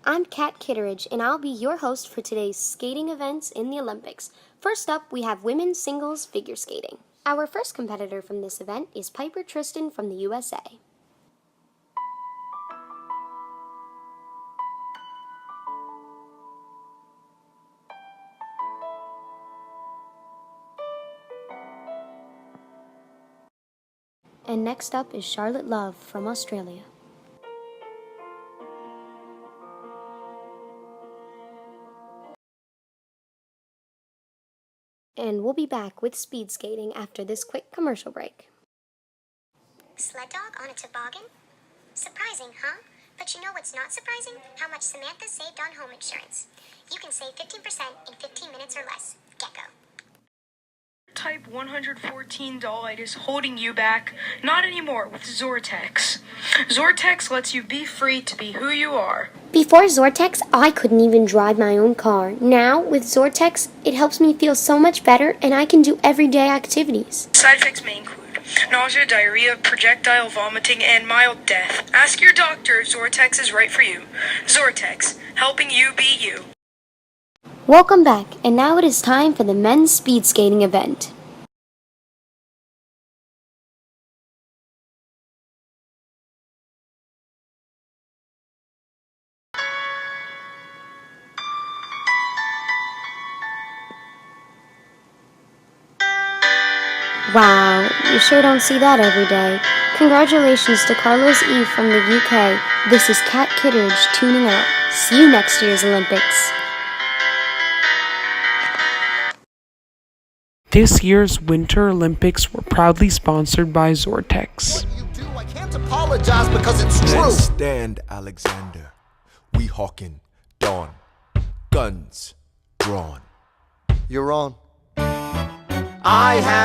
I'm Kat Kitteridge, and I'll be your host for today's skating events in the Olympics. First up, we have women's singles figure skating. Our first competitor from this event is Piper Tristan from the USA. And next up is Charlotte Love from Australia. And we'll be back with speed skating after this quick commercial break. Sled dog on a toboggan? Surprising, huh? But you know what's not surprising? How much Samantha saved on home insurance. You can save 15% in 15 minutes or less. Gecko. Type 114 doll-itis holding you back? Not anymore with Zortex. Zortex lets you be free to be who you are. Before Zortex, I couldn't even drive my own car. Now, with Zortex, it helps me feel so much better and I can do everyday activities. Side effects may include nausea, diarrhea, projectile vomiting, and mild death. Ask your doctor if Zortex is right for you. Zortex, helping you be you. Welcome back, and now it is time for the men's speed skating event. Wow, you sure don't see that every day. Congratulations to Carlos E. from the UK. This is Kat Kitteridge tuning out. See you next year's Olympics. This year's Winter Olympics were proudly sponsored by Zortex. What you do, I can't apologize because it's true. Let's stand, Alexander. We hawking dawn. Guns drawn. You're on. I have